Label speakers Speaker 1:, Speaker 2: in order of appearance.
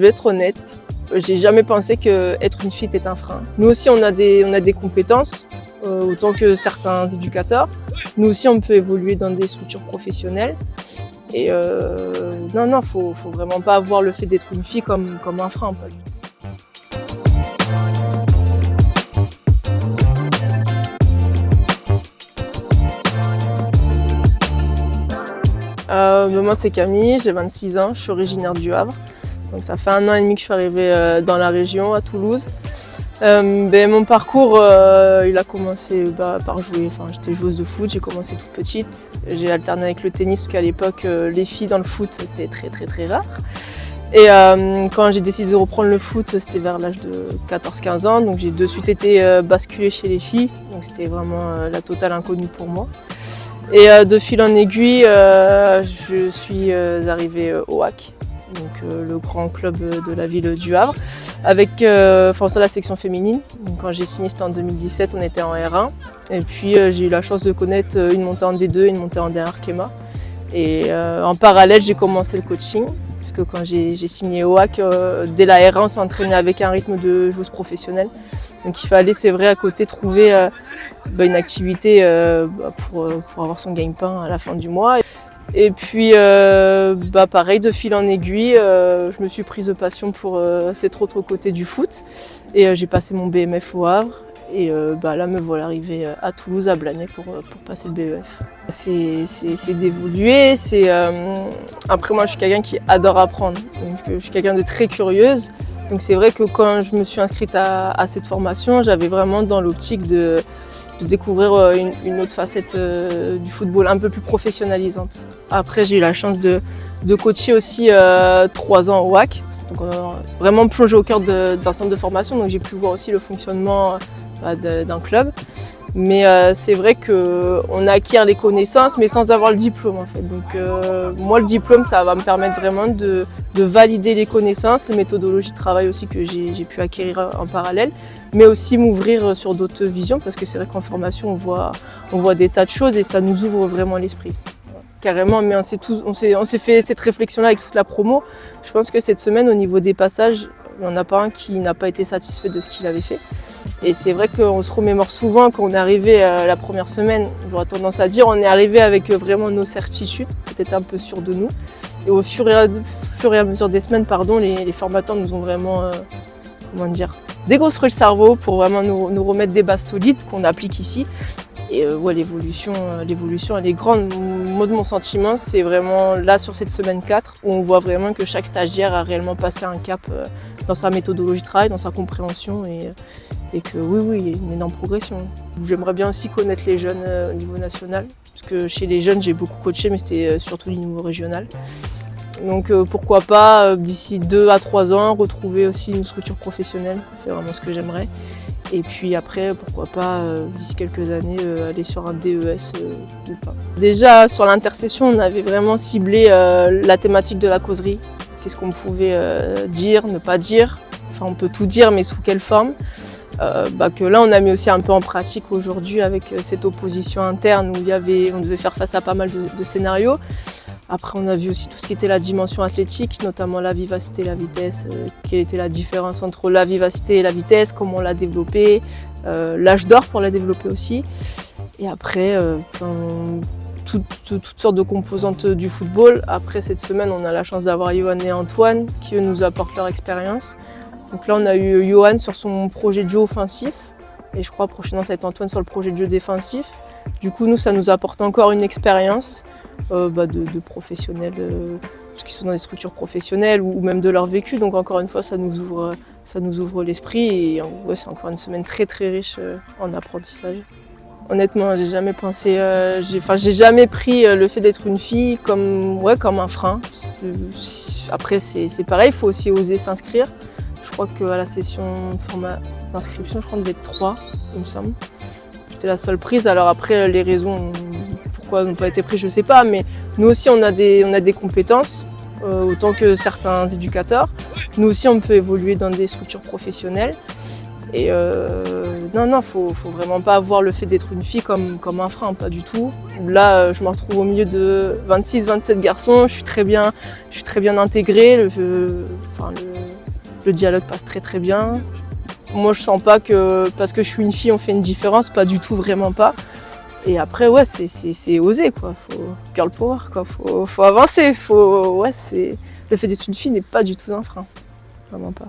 Speaker 1: vais être honnête, j'ai jamais pensé qu'être une fille était un frein. Nous aussi, on a des compétences, autant que certains éducateurs. Nous aussi, on peut évoluer dans des structures professionnelles. Et non, faut vraiment pas voir le fait d'être une fille comme un frein, pas du tout. Moi c'est Camille, j'ai 26 ans, je suis originaire du Havre. Donc ça fait 1 an et demi que je suis arrivée dans la région, à Toulouse. Mon parcours il a commencé par jouer, j'étais joueuse de foot, j'ai commencé toute petite. J'ai alterné avec le tennis parce qu'à l'époque les filles dans le foot c'était très rare. Et quand j'ai décidé de reprendre le foot, c'était vers l'âge de 14-15 ans, donc j'ai de suite été basculée chez les filles, donc c'était vraiment la totale inconnue pour moi. Et de fil en aiguille, je suis arrivée au HAC, donc le grand club de la ville du Havre, avec la section féminine. Donc, quand j'ai signé, c'était en 2017, on était en R1. Et puis j'ai eu la chance de connaître une montée en D2 et une montée en D1 Arkema. Et en parallèle, j'ai commencé le coaching, puisque quand j'ai signé au HAC, dès la R1, on s'entraînait avec un rythme de joueuse professionnelle. Donc il fallait, c'est vrai, à côté trouver une activité pour avoir son gagne-pain à la fin du mois. Et puis pareil, de fil en aiguille, je me suis prise de passion pour cet autre côté du foot. Et j'ai passé mon BMF au Havre. Et là me voilà arrivée à Toulouse, à Blagnac, pour passer le BEF. C'est d'évoluer. Après moi je suis quelqu'un qui adore apprendre. Donc, je suis quelqu'un de très curieuse. Donc c'est vrai que quand je me suis inscrite à cette formation, j'avais vraiment dans l'optique de découvrir une autre facette du football un peu plus professionnalisante. Après j'ai eu la chance de coacher aussi 3 ans au HAC, donc vraiment plongé au cœur d'un centre de formation, donc j'ai pu voir aussi le fonctionnement d'un club. Mais c'est vrai qu'on acquiert les connaissances mais sans avoir le diplôme en fait. Donc moi le diplôme ça va me permettre vraiment de valider les connaissances, les méthodologies de travail aussi que j'ai pu acquérir en parallèle, mais aussi m'ouvrir sur d'autres visions parce que c'est vrai qu'en formation on voit des tas de choses et ça nous ouvre vraiment l'esprit. Carrément, mais on s'est fait cette réflexion-là avec toute la promo. Je pense que cette semaine au niveau des passages, il n'y en a pas un qui n'a pas été satisfait de ce qu'il avait fait. Et c'est vrai qu'on se remémore souvent quand on est arrivé la première semaine, j'aurais tendance à dire, on est arrivé avec vraiment nos certitudes, peut-être un peu sûrs de nous. Et au fur et à mesure des semaines, les formateurs nous ont vraiment dégonflé le cerveau pour vraiment nous remettre des bases solides qu'on applique ici. Et l'évolution elle est grande. Moi de mon sentiment, c'est vraiment là sur cette semaine 4 où on voit vraiment que chaque stagiaire a réellement passé un cap dans sa méthodologie de travail, dans sa compréhension et que oui, il y a une énorme progression. J'aimerais bien aussi connaître les jeunes au niveau national, parce que chez les jeunes j'ai beaucoup coaché mais c'était surtout au niveau régional. Donc pourquoi pas d'ici 2 à 3 ans retrouver aussi une structure professionnelle, c'est vraiment ce que j'aimerais. Et puis après, pourquoi pas, d'ici quelques années, aller sur un DES ou pas. Déjà, sur l'intercession, on avait vraiment ciblé la thématique de la causerie. Qu'est-ce qu'on pouvait dire, ne pas dire. Enfin, on peut tout dire, mais sous quelle forme. Que là, on a mis aussi un peu en pratique aujourd'hui avec cette opposition interne où on devait faire face à pas mal de scénarios. Après, on a vu aussi tout ce qui était la dimension athlétique, notamment la vivacité et la vitesse. Quelle était la différence entre la vivacité et la vitesse, comment on l'a développée, l'âge d'or pour la développer aussi. Et après, toutes sortes de composantes du football. Après, cette semaine, on a la chance d'avoir Johan et Antoine qui nous apportent leur expérience. Donc là, on a eu Johan sur son projet de jeu offensif. Et je crois prochainement, ça va être Antoine sur le projet de jeu défensif. Du coup, nous, ça nous apporte encore une expérience de professionnels, ceux qui sont dans des structures professionnelles ou même de leur vécu. Donc encore une fois, ça nous ouvre l'esprit et c'est encore une semaine très riche en apprentissage. Honnêtement, j'ai jamais pensé, j'ai jamais pris le fait d'être une fille comme un frein. Après, c'est pareil, il faut aussi oser s'inscrire. Je crois qu'à la session format d'inscription, je crois qu'on devait être 3, il me semble. J'étais la seule prise. Alors après, les raisons pourquoi n'ont pas été prises, je ne sais pas, mais nous aussi, on a des compétences, autant que certains éducateurs. Nous aussi, on peut évoluer dans des structures professionnelles. Et faut vraiment pas voir le fait d'être une fille comme un frein, pas du tout. Là, je me retrouve au milieu de 26-27 garçons, je suis très bien intégrée. Enfin, le dialogue passe très très bien. Moi, je sens pas que parce que je suis une fille, on fait une différence, pas du tout, vraiment pas. Et après, ouais, c'est oser, quoi. Faut girl power, quoi. Faut avancer. Le fait d'être une fille n'est pas du tout un frein, vraiment pas.